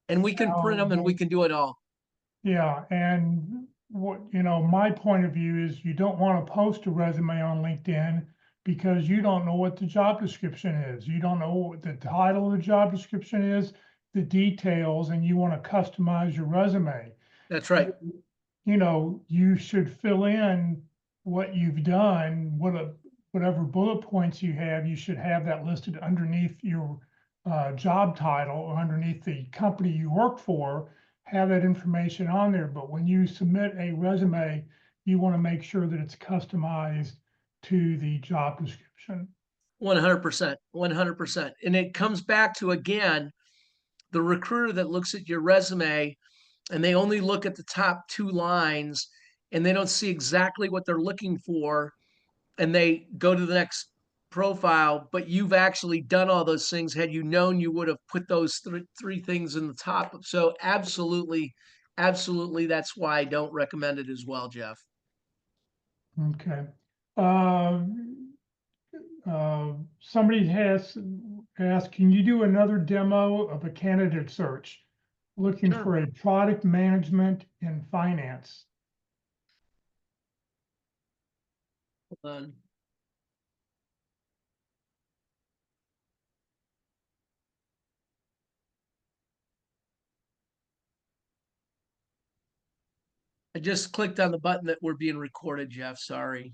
And we can print them and we can do it all. Yeah, and my point of view is you don't want to post a resume on LinkedIn because you don't know what the job description is. You don't know what the title of the job description is, the details, and you want to customize your resume. That's right. You should fill in what you've done, whatever bullet points you have, you should have that listed underneath your job title or underneath the company you work for, have that information on there. But when you submit a resume, you want to make sure that it's customized to the job description. 100%. 100%. And it comes back to, again, the recruiter that looks at your resume and they only look at the top 2 lines and they don't see exactly what they're looking for, and they go to the next profile, but you've actually done all those things. Had you known, you would have put those three things in the top. So absolutely, absolutely, that's why I don't recommend it as well, Jeff. Okay. Somebody has, ask, can you do another demo of a candidate search? Looking Sure. for a product management and finance. Hold on. I just clicked on the button that we're being recorded, Jeff. Sorry.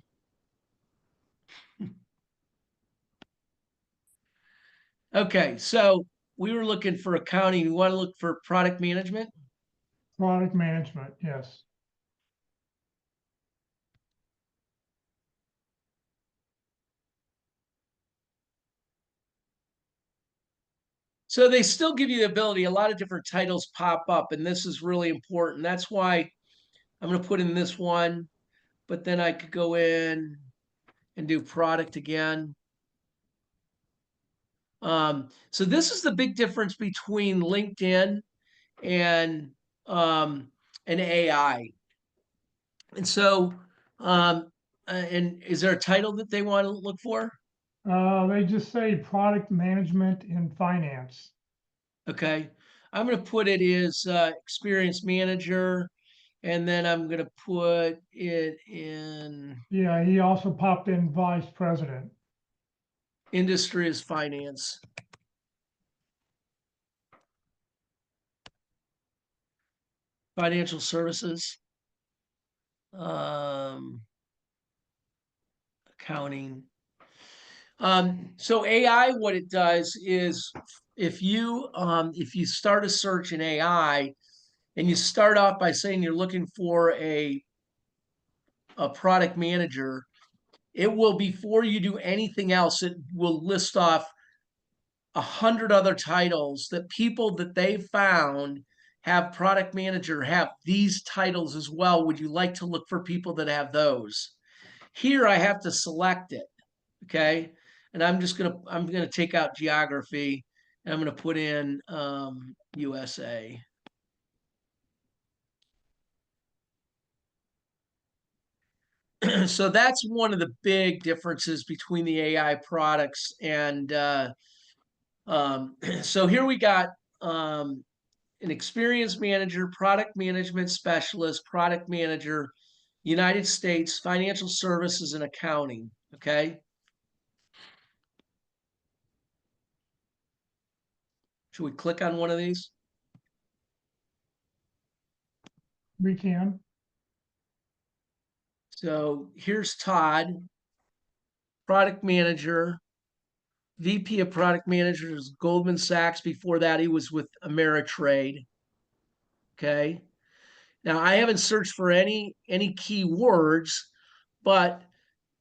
Okay, so we were looking for accounting. We want to look for product management. Product management, yes. So they still give you the ability, a lot of different titles pop up, and this is really important. That's why I'm going to put in this one, but then I could go in and do product again. So this is the big difference between LinkedIn and an AI. And so, and is there a title that they want to look for? They just say product management and finance. Okay, I'm going to put it as experience manager, and then I'm going to put it in Yeah, he also popped in vice president. industry as finance. Financial services, accounting. So AI, what it does is if you start a search in AI and you start off by saying you're looking for a product manager, it will, before you do anything else, it will list off 100 other titles that people that they found have product manager have these titles as well. Would you like to look for people that have those? Here I have to select it. Okay. And I'm gonna take out geography and I'm gonna put in USA. So that's one of the big differences between the AI products. And so here we got an experienced manager, product management specialist, product manager, United States, financial services, and accounting. Okay. Should we click on one of these? We can. So here's Todd, product manager, VP of product managers, Goldman Sachs. Before that, he was with Ameritrade. Okay. Now I haven't searched for any keywords, but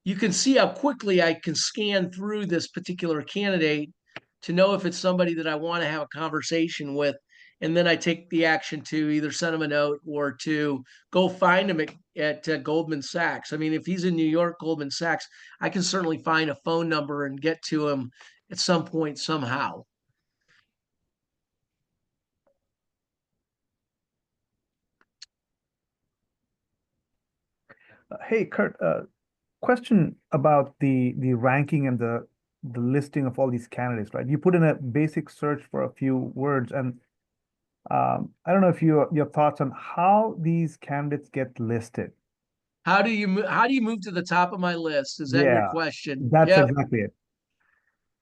you can see how quickly I can scan through this particular candidate to know if it's somebody that I want to have a conversation with. And then I take the action to either send him a note or to go find him at Goldman Sachs. I mean, if he's in New York, Goldman Sachs, I can certainly find a phone number and get to him at some point somehow. Hey, Kurt, question about the ranking and the listing of all these candidates, right? You put in a basic search for a few words, and I don't know if your thoughts on how these candidates get listed. How do you move to the top of my list? Is that your Yeah, question? that's Yep. exactly it.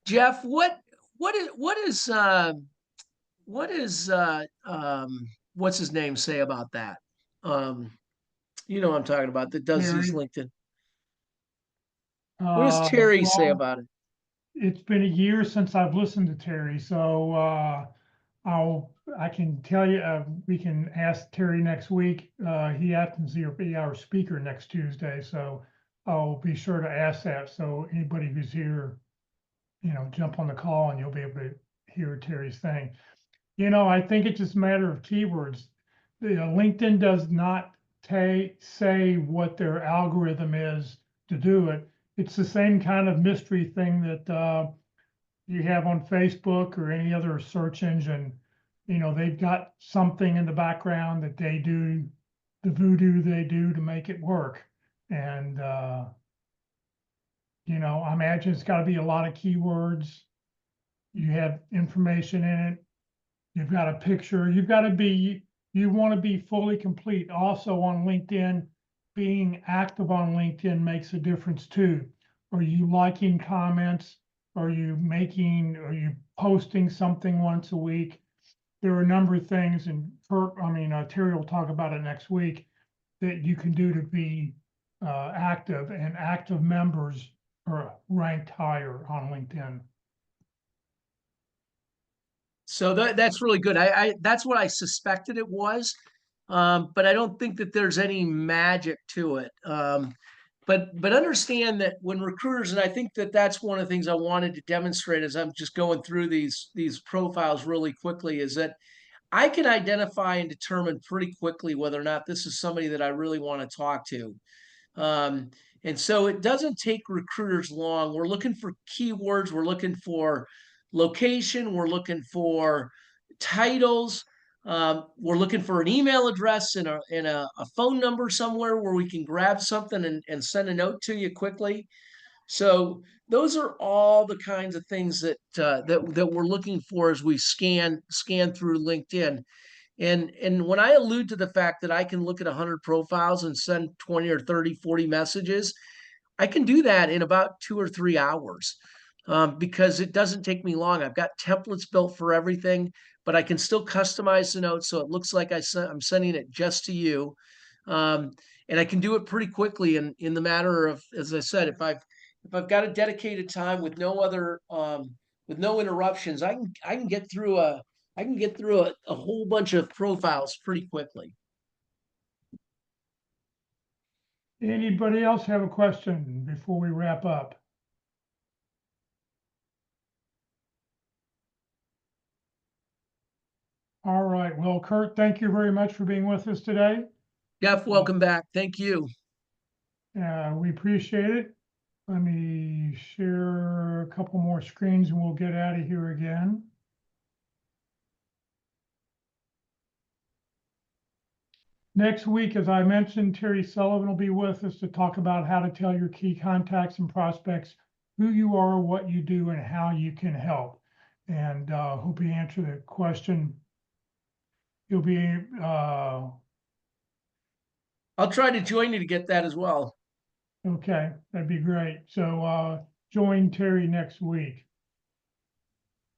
Jeff, what is what's his name say about that? You know what I'm talking about, that does these Terry. LinkedIn. What does Terry say Well, about it? it's been a year since I've listened to Terry, so I can tell you, we can ask Terry next week. He happens to be our speaker next Tuesday, so I'll be sure to ask that. So anybody who's here, jump on the call and you'll be able to hear Terry's thing. I think it's just a matter of keywords. LinkedIn does not say what their algorithm is to do it. It's the same kind of mystery thing that you have on Facebook or any other search engine. They've got something in the background that they do, the voodoo they do to make it work. And, I imagine it's got to be a lot of keywords. you have information in it. You've got a picture, you want to be fully complete. Also on LinkedIn, being active on LinkedIn makes a difference too. Are you liking comments? Are you posting something once a week? There are a number of things, and Terry will talk about it next week, that you can do to be active, and active members are ranked higher on LinkedIn. So that's really good. That's what I suspected it was, but I don't think that there's any magic to it. But understand that when recruiters, and I think that that's one of the things I wanted to demonstrate as I'm just going through these profiles really quickly, is that I can identify and determine pretty quickly whether or not this is somebody that I really want to talk to. And so it doesn't take recruiters long. We're looking for keywords. We're looking for location. We're looking for titles. We're looking for an email address and a phone number somewhere where we can grab something and send a note to you quickly. So those are all the kinds of things that we're looking for as we scan through LinkedIn. And when I allude to the fact that I can look at 100 profiles and send 20 or 30, 40 messages, I can do that in about 2 or 3 hours, because it doesn't take me long. I've got templates built for everything, but I can still customize the notes so it looks like I'm sending it just to you. And I can do it pretty quickly in the matter of, as I said, if I've got a dedicated time with no other with no interruptions, I can get through a whole bunch of profiles pretty quickly. Anybody else have a question before we wrap up? All right. Well, Kurt, thank you very much for being with us today. Jeff, welcome back. Thank you. We appreciate it. Let me share a couple more screens and we'll get out of here again. Next week, as I mentioned, Terry Sullivan will be with us to talk about how to tell your key contacts and prospects who you are, what you do, and how you can help. And hope he answered the question. He'll be I'll try to join you to get that as well. okay, that'd be great. So join Terry next week.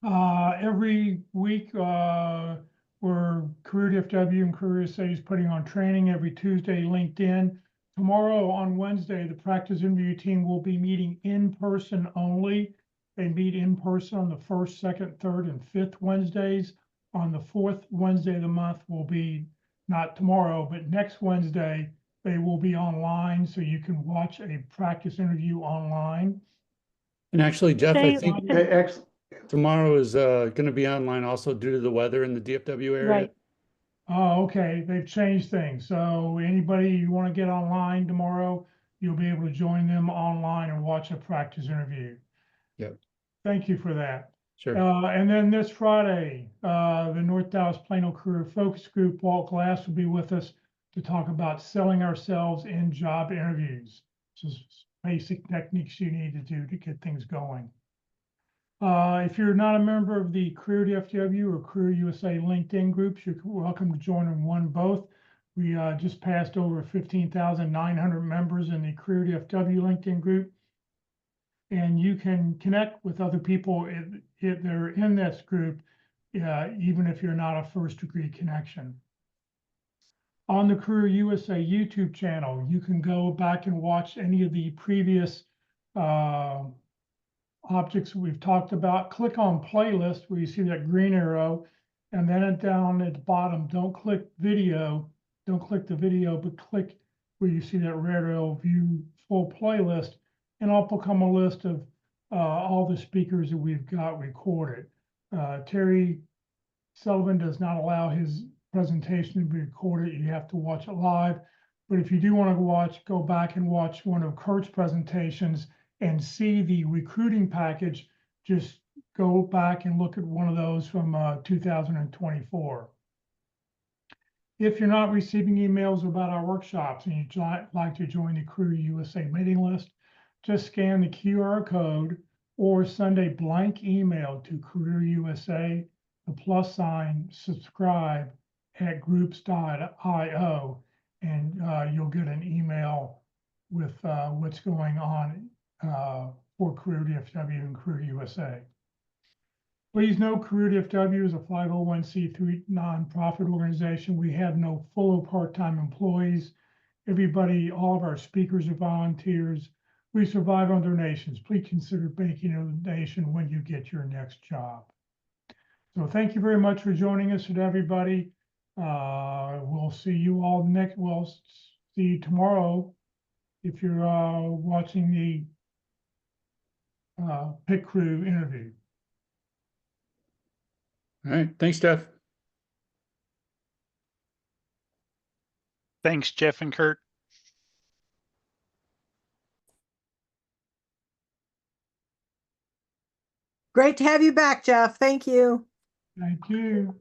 Every week, where Career DFW and Career USA is putting on training every Tuesday, LinkedIn. Tomorrow on Wednesday, the practice interview team will be meeting in person only. They meet in person on the first, second, third, and fifth Wednesdays. On the fourth Wednesday of the month will be not tomorrow, but next Wednesday, they will be online, so you can watch a practice interview online. And actually, Jeff, I think Excellent. tomorrow is going to be online also due to the weather in the DFW area. Right. Oh, okay, they've changed things. So anybody you want to get online tomorrow, you'll be able to join them online and watch a practice interview. Yep. Thank you for that. Sure. And then this Friday, the North Dallas Plano Career Focus Group, Walt Glass will be with us to talk about selling ourselves in job interviews. Just basic techniques you need to do to get things going. If you're not a member of the Career DFW or Career USA LinkedIn groups, you're welcome to join in one both. We just passed over 15,900 members in the Career DFW LinkedIn group. And you can connect with other people if they're in this group, even if you're not a first degree connection. On the Career USA YouTube channel, you can go back and watch any of the previous objects we've talked about. Click on playlist where you see that green arrow, and then down at the bottom, don't click video, don't click the video, but click where you see that red arrow, view full playlist, and I'll become a list of all the speakers that we've got recorded. Terry Sullivan does not allow his presentation to be recorded. You have to watch it live. But if you do want to go back and watch one of Kurt's presentations and see the recruiting package, just go back and look at one of those from 2024. If you're not receiving emails about our workshops and you'd like to join the Career USA mailing list, just scan the QR code or send a blank email to Career USA, the +subscribe at groups.io, and you'll get an email with what's going on for Career DFW and Career USA. Please note, Career DFW is a 501c3 nonprofit organization. We have no full or part-time employees. Everybody, all of our speakers are volunteers. We survive on donations. Please consider making a donation when you get your next job. So thank you very much for joining us today, everybody. We'll see you all we'll see you tomorrow if you're watching the pit crew interview. All right. Thanks, Jeff. Thanks, Jeff and Kurt. Great to have you back, Jeff. Thank you. Thank you.